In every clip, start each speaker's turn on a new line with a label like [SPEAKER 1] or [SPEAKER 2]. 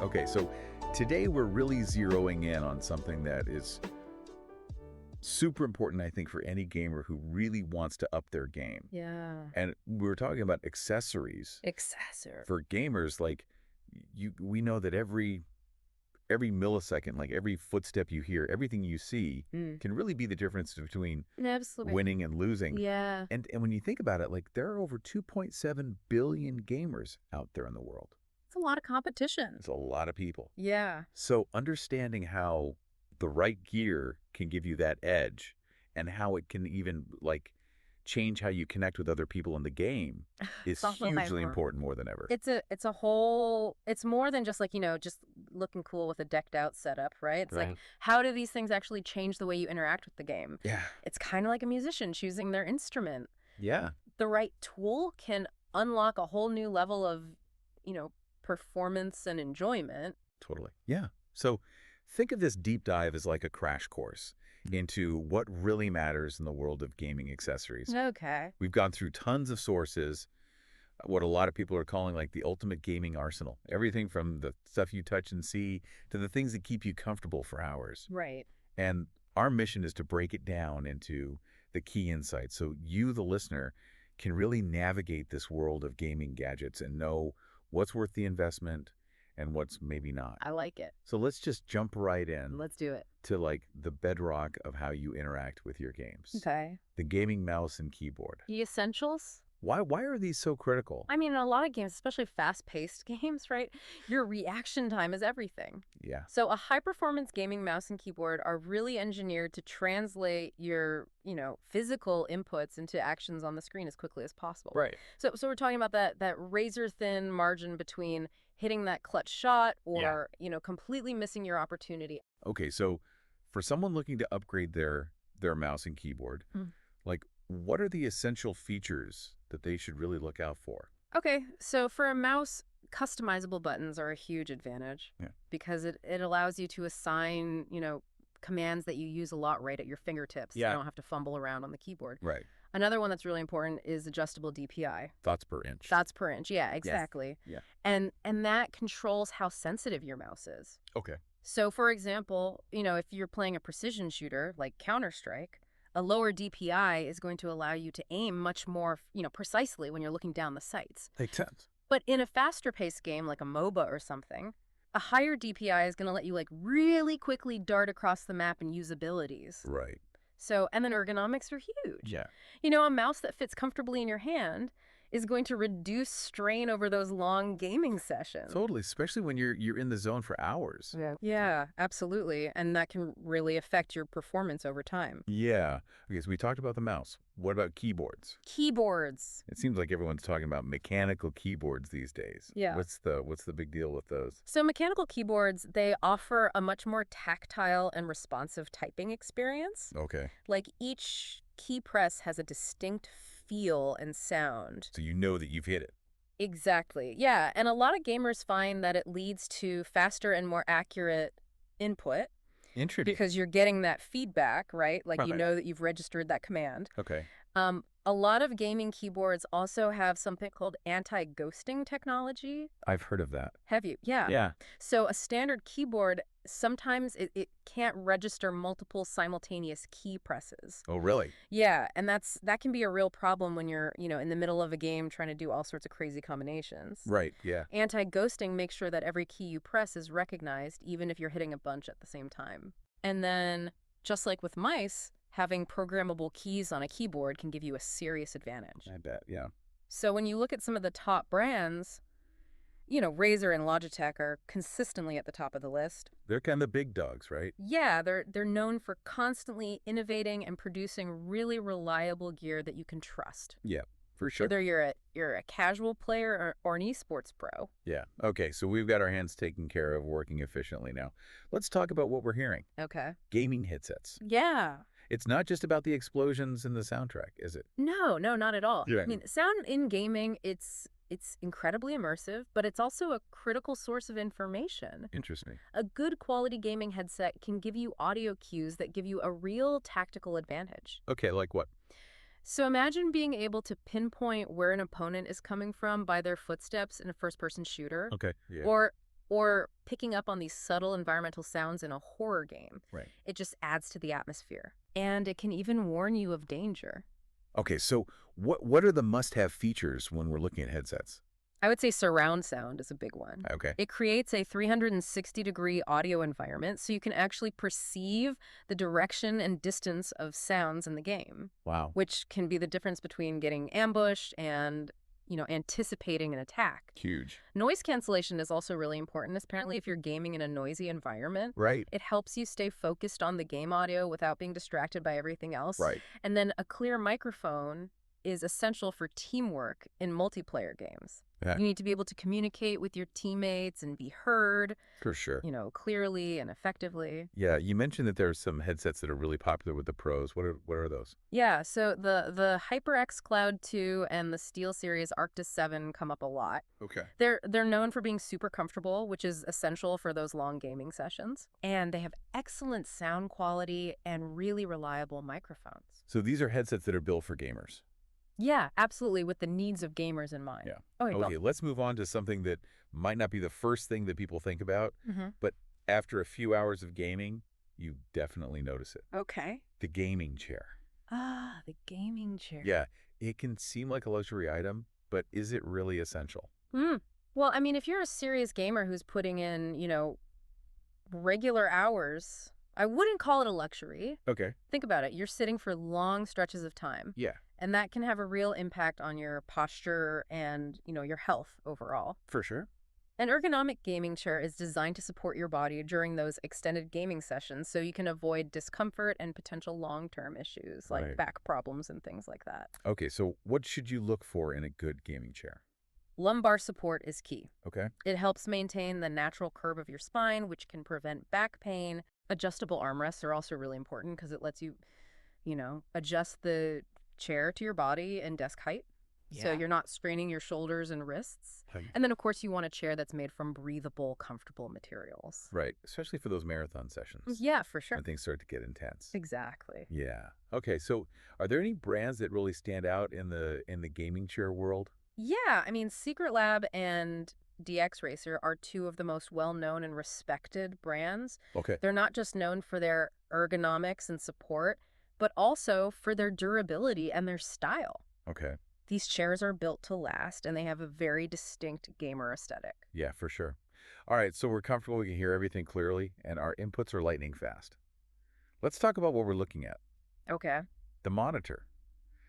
[SPEAKER 1] Okay, so today we're really zeroing in on something that is super important, I think, for any gamer who really wants to up their game.
[SPEAKER 2] Yeah.
[SPEAKER 1] And we're talking about accessories.
[SPEAKER 2] Accessory.
[SPEAKER 1] For gamers, like we know that every millisecond, like every footstep you hear, everything you see can really be the difference between
[SPEAKER 2] Absolutely.
[SPEAKER 1] winning and losing.
[SPEAKER 2] Yeah.
[SPEAKER 1] And when you think about it, like there are over 2.7 billion gamers out there in the world.
[SPEAKER 2] It's a lot of competition.
[SPEAKER 1] It's a lot of people.
[SPEAKER 2] Yeah.
[SPEAKER 1] So understanding how the right gear can give you that edge and how it can even like change how you connect with other people in the game is hugely important more than ever.
[SPEAKER 2] It's more than just like, just looking cool with a decked out setup, right? It's like, how do these things actually change the way you interact with the game?
[SPEAKER 1] Yeah.
[SPEAKER 2] It's kind of like a musician choosing their instrument.
[SPEAKER 1] Yeah.
[SPEAKER 2] The right tool can unlock a whole new level of, performance and enjoyment.
[SPEAKER 1] Totally. Yeah. So think of this deep dive as like a crash course into what really matters in the world of gaming accessories.
[SPEAKER 2] Okay.
[SPEAKER 1] We've gone through tons of sources, what a lot of people are calling like the ultimate gaming arsenal. Everything from the stuff you touch and see to the things that keep you comfortable for hours.
[SPEAKER 2] Right.
[SPEAKER 1] And our mission is to break it down into the key insights so you, the listener, can really navigate this world of gaming gadgets and know what's worth the investment and what's maybe not.
[SPEAKER 2] I like it.
[SPEAKER 1] So let's just jump right in.
[SPEAKER 2] Let's do it.
[SPEAKER 1] To like the bedrock of how you interact with your games.
[SPEAKER 2] Okay.
[SPEAKER 1] The gaming mouse and keyboard.
[SPEAKER 2] The essentials.
[SPEAKER 1] Why are these so critical?
[SPEAKER 2] I mean, in a lot of games, especially fast-paced games, right? Your reaction time is everything.
[SPEAKER 1] Yeah.
[SPEAKER 2] So a high-performance gaming mouse and keyboard are really engineered to translate your, physical inputs into actions on the screen as quickly as possible.
[SPEAKER 1] Right.
[SPEAKER 2] So we're talking about that razor-thin margin between hitting that clutch shot or, completely missing your opportunity.
[SPEAKER 1] Okay, so for someone looking to upgrade their mouse and keyboard, like what are the essential features that they should really look out for?
[SPEAKER 2] Okay, so for a mouse, customizable buttons are a huge advantage because it allows you to assign, commands that you use a lot right at your fingertips.
[SPEAKER 1] Yeah.
[SPEAKER 2] You don't have to fumble around on the keyboard.
[SPEAKER 1] Right.
[SPEAKER 2] Another one that's really important is adjustable DPI.
[SPEAKER 1] Thoughts per inch.
[SPEAKER 2] Thoughts per inch, yeah, exactly.
[SPEAKER 1] Yes.
[SPEAKER 2] Yeah. And that controls how sensitive your mouse is.
[SPEAKER 1] Okay.
[SPEAKER 2] So for example, if you're playing a precision shooter like Counter-Strike, a lower DPI is going to allow you to aim much more, precisely when you're looking down the sights.
[SPEAKER 1] Makes sense.
[SPEAKER 2] But in a faster-paced game like a MOBA or something, a higher DPI is going to let you really quickly dart across the map and use abilities.
[SPEAKER 1] Right.
[SPEAKER 2] So, and then ergonomics are huge.
[SPEAKER 1] Yeah.
[SPEAKER 2] A mouse that fits comfortably in your hand is going to reduce strain over those long gaming sessions.
[SPEAKER 1] Totally, especially when you're in the zone for hours.
[SPEAKER 2] Yeah, absolutely. And that can really affect your performance over time.
[SPEAKER 1] Yeah. Okay, so we talked about the mouse. What about keyboards?
[SPEAKER 2] Keyboards.
[SPEAKER 1] It seems like everyone's talking about mechanical keyboards these days.
[SPEAKER 2] Yeah.
[SPEAKER 1] What's the big deal with those?
[SPEAKER 2] So mechanical keyboards, they offer a much more tactile and responsive typing experience.
[SPEAKER 1] Okay.
[SPEAKER 2] Like each key press has a distinct feel and sound.
[SPEAKER 1] So you know that you've hit it.
[SPEAKER 2] Exactly. Yeah. And a lot of gamers find that it leads to faster and more accurate input.
[SPEAKER 1] Interesting.
[SPEAKER 2] Because you're getting that feedback, right? Like
[SPEAKER 1] Right.
[SPEAKER 2] you know that you've registered that command.
[SPEAKER 1] Okay.
[SPEAKER 2] A lot of gaming keyboards also have something called anti-ghosting technology.
[SPEAKER 1] I've heard of that.
[SPEAKER 2] Have you? Yeah.
[SPEAKER 1] Yeah.
[SPEAKER 2] So a standard keyboard, sometimes it can't register multiple simultaneous key presses.
[SPEAKER 1] Oh, really?
[SPEAKER 2] Yeah, and that can be a real problem when you're, in the middle of a game trying to do all sorts of crazy combinations.
[SPEAKER 1] Right, yeah.
[SPEAKER 2] Anti-ghosting makes sure that every key you press is recognized, even if you're hitting a bunch at the same time. And then, just like with mice, having programmable keys on a keyboard can give you a serious advantage.
[SPEAKER 1] I bet, yeah.
[SPEAKER 2] So when you look at some of the top brands, Razer and Logitech are consistently at the top of the list.
[SPEAKER 1] They're kind of big dogs, right?
[SPEAKER 2] Yeah, they're known for constantly innovating and producing really reliable gear that you can trust.
[SPEAKER 1] Yeah, for sure.
[SPEAKER 2] Whether you're a casual player or an esports pro.
[SPEAKER 1] Yeah. Okay, so we've got our hands taken care of, working efficiently now. Let's talk about what we're hearing.
[SPEAKER 2] Okay.
[SPEAKER 1] Gaming headsets.
[SPEAKER 2] Yeah.
[SPEAKER 1] It's not just about the explosions in the soundtrack, is it?
[SPEAKER 2] No, not at all.
[SPEAKER 1] Yeah.
[SPEAKER 2] I mean, sound in gaming, it's incredibly immersive, but it's also a critical source of information.
[SPEAKER 1] Interesting.
[SPEAKER 2] A good quality gaming headset can give you audio cues that give you a real tactical advantage.
[SPEAKER 1] Okay, like what?
[SPEAKER 2] So imagine being able to pinpoint where an opponent is coming from by their footsteps in a first-person shooter.
[SPEAKER 1] Okay, yeah.
[SPEAKER 2] Or or picking up on these subtle environmental sounds in a horror game.
[SPEAKER 1] Right.
[SPEAKER 2] It just adds to the atmosphere. And it can even warn you of danger.
[SPEAKER 1] Okay, so what are the must-have features when we're looking at headsets?
[SPEAKER 2] I would say surround sound is a big one.
[SPEAKER 1] Okay.
[SPEAKER 2] It creates a 360-degree audio environment so you can actually perceive the direction and distance of sounds in the game,
[SPEAKER 1] Wow.
[SPEAKER 2] which can be the difference between getting ambushed and, anticipating an attack.
[SPEAKER 1] Huge.
[SPEAKER 2] Noise cancellation is also really important, apparently if you're gaming in a noisy environment.
[SPEAKER 1] Right.
[SPEAKER 2] It helps you stay focused on the game audio without being distracted by everything else.
[SPEAKER 1] Right.
[SPEAKER 2] And then a clear microphone is essential for teamwork in multiplayer games.
[SPEAKER 1] Yeah.
[SPEAKER 2] You need to be able to communicate with your teammates and be heard,
[SPEAKER 1] For sure.
[SPEAKER 2] clearly and effectively.
[SPEAKER 1] Yeah, you mentioned that there are some headsets that are really popular with the pros. What are those?
[SPEAKER 2] Yeah, so the HyperX Cloud 2 and the SteelSeries Arctis 7 come up a lot.
[SPEAKER 1] Okay.
[SPEAKER 2] They're known for being super comfortable, which is essential for those long gaming sessions. And they have excellent sound quality and really reliable microphones.
[SPEAKER 1] So these are headsets that are built for gamers.
[SPEAKER 2] Yeah, absolutely, with the needs of gamers in mind.
[SPEAKER 1] Yeah.
[SPEAKER 2] Okay,
[SPEAKER 1] Okay, let's move on to something that might not be the first thing that people think about,
[SPEAKER 2] Mm-hmm.
[SPEAKER 1] but after a few hours of gaming, you definitely notice it.
[SPEAKER 2] Okay.
[SPEAKER 1] The gaming chair.
[SPEAKER 2] Ah, the gaming chair.
[SPEAKER 1] Yeah, it can seem like a luxury item, but is it really essential?
[SPEAKER 2] Well, I mean, if you're a serious gamer who's putting in, regular hours, I wouldn't call it a luxury.
[SPEAKER 1] Okay.
[SPEAKER 2] Think about it. You're sitting for long stretches of time,
[SPEAKER 1] Yeah,
[SPEAKER 2] and that can have a real impact on your posture and, your health overall.
[SPEAKER 1] for sure.
[SPEAKER 2] An ergonomic gaming chair is designed to support your body during those extended gaming sessions so you can avoid discomfort and potential long-term issues like
[SPEAKER 1] Right.
[SPEAKER 2] back problems and things like that.
[SPEAKER 1] Okay, so what should you look for in a good gaming chair?
[SPEAKER 2] Lumbar support is key.
[SPEAKER 1] Okay.
[SPEAKER 2] It helps maintain the natural curve of your spine, which can prevent back pain. Adjustable armrests are also really important because it lets you, adjust the chair to your body and desk height. So
[SPEAKER 1] Yeah.
[SPEAKER 2] you're not straining your shoulders and wrists.
[SPEAKER 1] Right.
[SPEAKER 2] And then, of course, you want a chair that's made from breathable, comfortable materials.
[SPEAKER 1] Right, especially for those marathon sessions
[SPEAKER 2] Yeah, for sure.
[SPEAKER 1] when things start to get intense.
[SPEAKER 2] Exactly.
[SPEAKER 1] Yeah. Okay, so are there any brands that really stand out in the gaming chair world?
[SPEAKER 2] Yeah, I mean, Secret Lab and DX Racer are two of the most well-known and respected brands.
[SPEAKER 1] Okay.
[SPEAKER 2] They're not just known for their ergonomics and support, but also for their durability and their style.
[SPEAKER 1] Okay.
[SPEAKER 2] These chairs are built to last, and they have a very distinct gamer aesthetic.
[SPEAKER 1] Yeah, for sure. All right, so we're comfortable, we can hear everything clearly, and our inputs are lightning fast. Let's talk about what we're looking at.
[SPEAKER 2] Okay.
[SPEAKER 1] The monitor.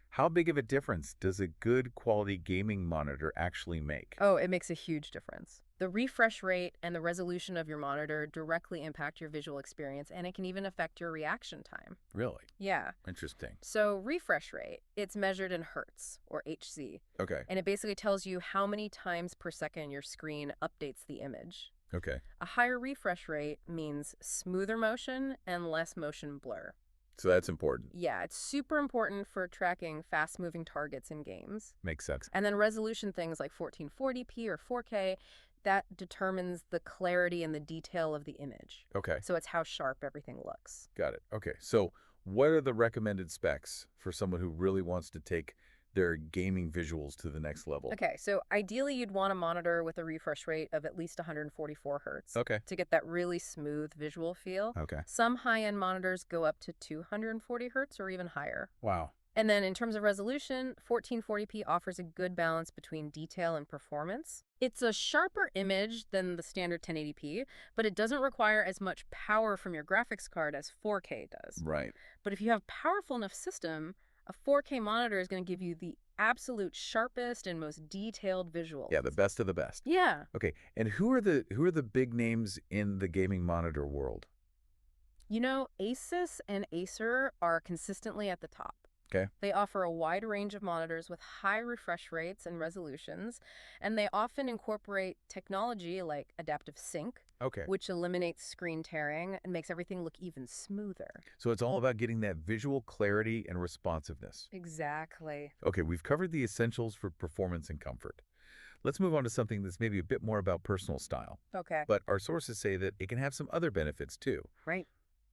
[SPEAKER 1] How big of a difference does a good quality gaming monitor actually make?
[SPEAKER 2] Oh, it makes a huge difference. The refresh rate and the resolution of your monitor directly impact your visual experience, and it can even affect your reaction time.
[SPEAKER 1] Really?
[SPEAKER 2] Yeah.
[SPEAKER 1] Interesting.
[SPEAKER 2] So refresh rate, it's measured in hertz, or Hz,
[SPEAKER 1] Okay.
[SPEAKER 2] and it basically tells you how many times per second your screen updates the image.
[SPEAKER 1] Okay.
[SPEAKER 2] A higher refresh rate means smoother motion and less motion blur.
[SPEAKER 1] So that's important.
[SPEAKER 2] Yeah, it's super important for tracking fast-moving targets in games.
[SPEAKER 1] Makes sense.
[SPEAKER 2] And then resolution things like 1440p or 4K, that determines the clarity and the detail of the image.
[SPEAKER 1] Okay.
[SPEAKER 2] So it's how sharp everything looks.
[SPEAKER 1] Got it. Okay. So what are the recommended specs for someone who really wants to take their gaming visuals to the next level?
[SPEAKER 2] Okay, so ideally you'd want a monitor with a refresh rate of at least 144 hertz
[SPEAKER 1] Okay.
[SPEAKER 2] to get that really smooth visual feel.
[SPEAKER 1] Okay.
[SPEAKER 2] Some high-end monitors go up to 240 hertz or even higher.
[SPEAKER 1] Wow.
[SPEAKER 2] And then in terms of resolution, 1440p offers a good balance between detail and performance. It's a sharper image than the standard 1080p, but it doesn't require as much power from your graphics card as 4K does.
[SPEAKER 1] Right.
[SPEAKER 2] But if you have a powerful enough system, a 4K monitor is going to give you the absolute sharpest and most detailed visuals.
[SPEAKER 1] Yeah, the best of the best.
[SPEAKER 2] Yeah.
[SPEAKER 1] Okay. And who are the big names in the gaming monitor world?
[SPEAKER 2] Asus and Acer are consistently at the top.
[SPEAKER 1] Okay.
[SPEAKER 2] They offer a wide range of monitors with high refresh rates and resolutions, and they often incorporate technology like adaptive sync,
[SPEAKER 1] Okay.
[SPEAKER 2] which eliminates screen tearing and makes everything look even smoother.
[SPEAKER 1] So it's all about getting that visual clarity and responsiveness.
[SPEAKER 2] Exactly.
[SPEAKER 1] Okay, we've covered the essentials for performance and comfort. Let's move on to something that's maybe a bit more about personal style.
[SPEAKER 2] Okay.
[SPEAKER 1] But our sources say that it can have some other benefits too.
[SPEAKER 2] Right.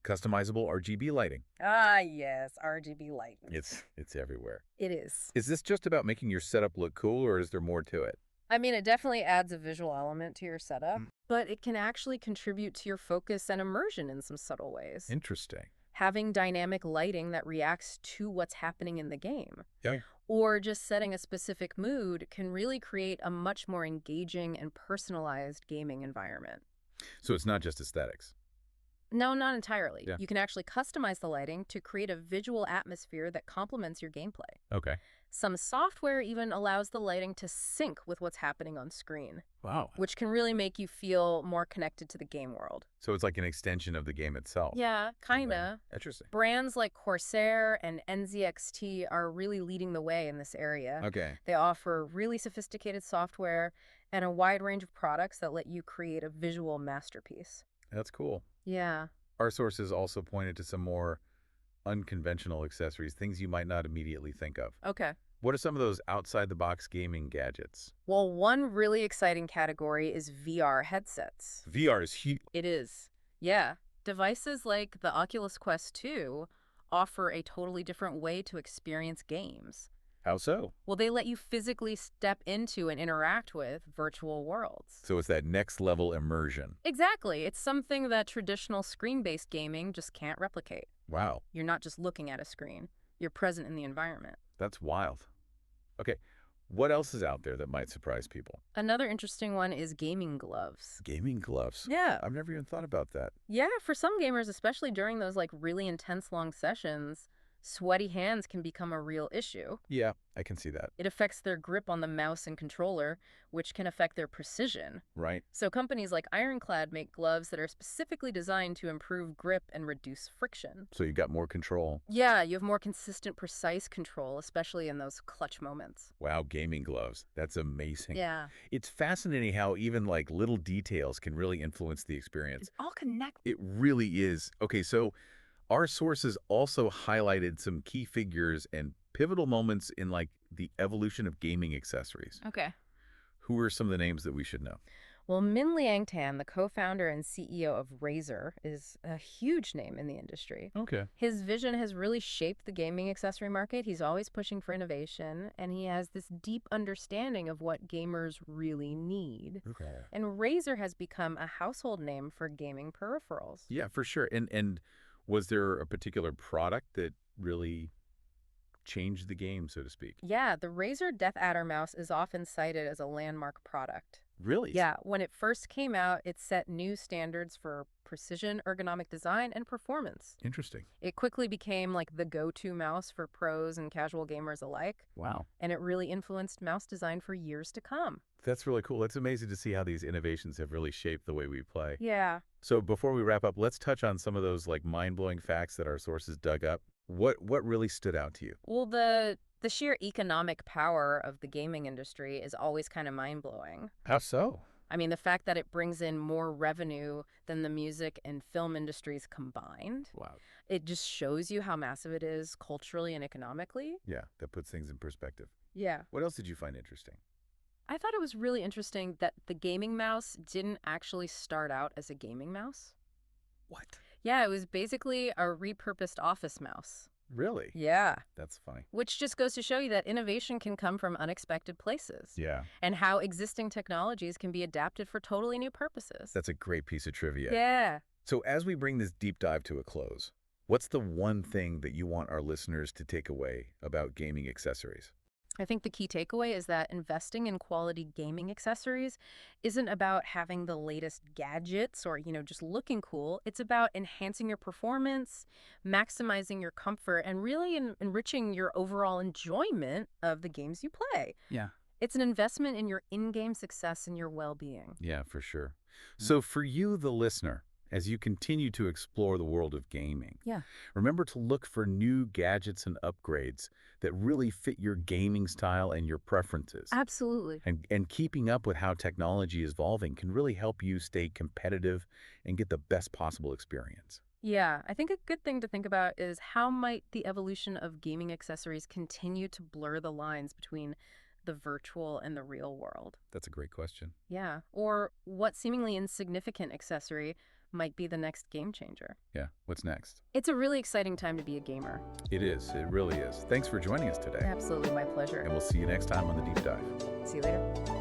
[SPEAKER 1] Customizable RGB lighting.
[SPEAKER 2] Ah, yes, RGB lighting.
[SPEAKER 1] It's everywhere.
[SPEAKER 2] It is.
[SPEAKER 1] Is this just about making your setup look cool, or is there more to it?
[SPEAKER 2] I mean, it definitely adds a visual element to your setup, but it can actually contribute to your focus and immersion in some subtle ways.
[SPEAKER 1] Interesting.
[SPEAKER 2] Having dynamic lighting that reacts to what's happening in the game,
[SPEAKER 1] Yeah.
[SPEAKER 2] or just setting a specific mood can really create a much more engaging and personalized gaming environment.
[SPEAKER 1] So it's not just aesthetics.
[SPEAKER 2] No, not entirely.
[SPEAKER 1] Yeah.
[SPEAKER 2] You can actually customize the lighting to create a visual atmosphere that complements your gameplay.
[SPEAKER 1] Okay.
[SPEAKER 2] Some software even allows the lighting to sync with what's happening on screen,
[SPEAKER 1] Wow.
[SPEAKER 2] which can really make you feel more connected to the game world.
[SPEAKER 1] So it's like an extension of the game itself.
[SPEAKER 2] Yeah, kinda.
[SPEAKER 1] Interesting.
[SPEAKER 2] Brands like Corsair and NZXT are really leading the way in this area.
[SPEAKER 1] Okay.
[SPEAKER 2] They offer really sophisticated software and a wide range of products that let you create a visual masterpiece.
[SPEAKER 1] That's cool.
[SPEAKER 2] Yeah.
[SPEAKER 1] Our sources also pointed to some more unconventional accessories, things you might not immediately think of.
[SPEAKER 2] Okay.
[SPEAKER 1] What are some of those outside-the-box gaming gadgets?
[SPEAKER 2] Well, one really exciting category is VR headsets.
[SPEAKER 1] VR is huge.
[SPEAKER 2] It is. Yeah. Devices like the Oculus Quest 2 offer a totally different way to experience games.
[SPEAKER 1] How so?
[SPEAKER 2] Well, they let you physically step into and interact with virtual worlds.
[SPEAKER 1] So it's that next-level immersion.
[SPEAKER 2] Exactly. It's something that traditional screen-based gaming just can't replicate.
[SPEAKER 1] Wow,
[SPEAKER 2] You're not just looking at a screen. You're present in the environment.
[SPEAKER 1] that's wild. Okay, what else is out there that might surprise people?
[SPEAKER 2] Another interesting one is gaming gloves.
[SPEAKER 1] Gaming gloves.
[SPEAKER 2] Yeah.
[SPEAKER 1] I've never even thought about that.
[SPEAKER 2] Yeah, for some gamers, especially during those like really intense long sessions, sweaty hands can become a real issue.
[SPEAKER 1] Yeah, I can see that.
[SPEAKER 2] It affects their grip on the mouse and controller, which can affect their precision.
[SPEAKER 1] Right?
[SPEAKER 2] So companies like Ironclad make gloves that are specifically designed to improve grip and reduce friction.
[SPEAKER 1] So you got more control.
[SPEAKER 2] Yeah, you have more consistent, precise control, especially in those clutch moments.
[SPEAKER 1] Wow, gaming gloves. That's amazing.
[SPEAKER 2] Yeah.
[SPEAKER 1] It's fascinating how even like little details can really influence the experience.
[SPEAKER 2] It's all connected.
[SPEAKER 1] It really is. Okay, so our sources also highlighted some key figures and pivotal moments in like the evolution of gaming accessories.
[SPEAKER 2] Okay.
[SPEAKER 1] Who are some of the names that we should know?
[SPEAKER 2] Well, Min Liang Tan, the co-founder and CEO of Razer, is a huge name in the industry.
[SPEAKER 1] Okay.
[SPEAKER 2] His vision has really shaped the gaming accessory market. He's always pushing for innovation, and he has this deep understanding of what gamers really need.
[SPEAKER 1] Okay.
[SPEAKER 2] And Razer has become a household name for gaming peripherals.
[SPEAKER 1] Yeah, for sure. And was there a particular product that really changed the game, so to speak?
[SPEAKER 2] Yeah, the Razer Death Adder mouse is often cited as a landmark product.
[SPEAKER 1] Really?
[SPEAKER 2] Yeah, when it first came out, it set new standards for precision, ergonomic design, and performance.
[SPEAKER 1] Interesting.
[SPEAKER 2] It quickly became like the go-to mouse for pros and casual gamers alike,
[SPEAKER 1] Wow.
[SPEAKER 2] and it really influenced mouse design for years to come.
[SPEAKER 1] That's really cool. It's amazing to see how these innovations have really shaped the way we play.
[SPEAKER 2] Yeah.
[SPEAKER 1] So before we wrap up, let's touch on some of those like mind-blowing facts that our sources dug up. What really stood out to you?
[SPEAKER 2] Well, the sheer economic power of the gaming industry is always kind of mind-blowing.
[SPEAKER 1] How so?
[SPEAKER 2] I mean, the fact that it brings in more revenue than the music and film industries combined,
[SPEAKER 1] Wow.
[SPEAKER 2] it just shows you how massive it is culturally and economically.
[SPEAKER 1] Yeah, that puts things in perspective.
[SPEAKER 2] Yeah.
[SPEAKER 1] What else did you find interesting?
[SPEAKER 2] I thought it was really interesting that the gaming mouse didn't actually start out as a gaming mouse.
[SPEAKER 1] What?
[SPEAKER 2] Yeah, it was basically a repurposed office mouse.
[SPEAKER 1] Really?
[SPEAKER 2] Yeah.
[SPEAKER 1] That's funny.
[SPEAKER 2] Which just goes to show you that innovation can come from unexpected places.
[SPEAKER 1] Yeah.
[SPEAKER 2] And how existing technologies can be adapted for totally new purposes.
[SPEAKER 1] That's a great piece of trivia.
[SPEAKER 2] Yeah.
[SPEAKER 1] So as we bring this deep dive to a close, what's the one thing that you want our listeners to take away about gaming accessories?
[SPEAKER 2] I think the key takeaway is that investing in quality gaming accessories isn't about having the latest gadgets or, just looking cool. It's about enhancing your performance, maximizing your comfort, and really enriching your overall enjoyment of the games you play.
[SPEAKER 1] Yeah.
[SPEAKER 2] It's an investment in your in-game success and your well-being.
[SPEAKER 1] Yeah, for sure. So for you, the listener, as you continue to explore the world of gaming,
[SPEAKER 2] Yeah.
[SPEAKER 1] remember to look for new gadgets and upgrades that really fit your gaming style and your preferences.
[SPEAKER 2] Absolutely.
[SPEAKER 1] And keeping up with how technology is evolving can really help you stay competitive and get the best possible experience.
[SPEAKER 2] Yeah, I think a good thing to think about is how might the evolution of gaming accessories continue to blur the lines between the virtual and the real world?
[SPEAKER 1] That's a great question.
[SPEAKER 2] Yeah, or what seemingly insignificant accessory might be the next game changer.
[SPEAKER 1] Yeah, what's next?
[SPEAKER 2] It's a really exciting time to be a gamer.
[SPEAKER 1] It is. It really is. Thanks for joining us today.
[SPEAKER 2] Absolutely, my pleasure.
[SPEAKER 1] And we'll see you next time on The Deep Dive.
[SPEAKER 2] See you later.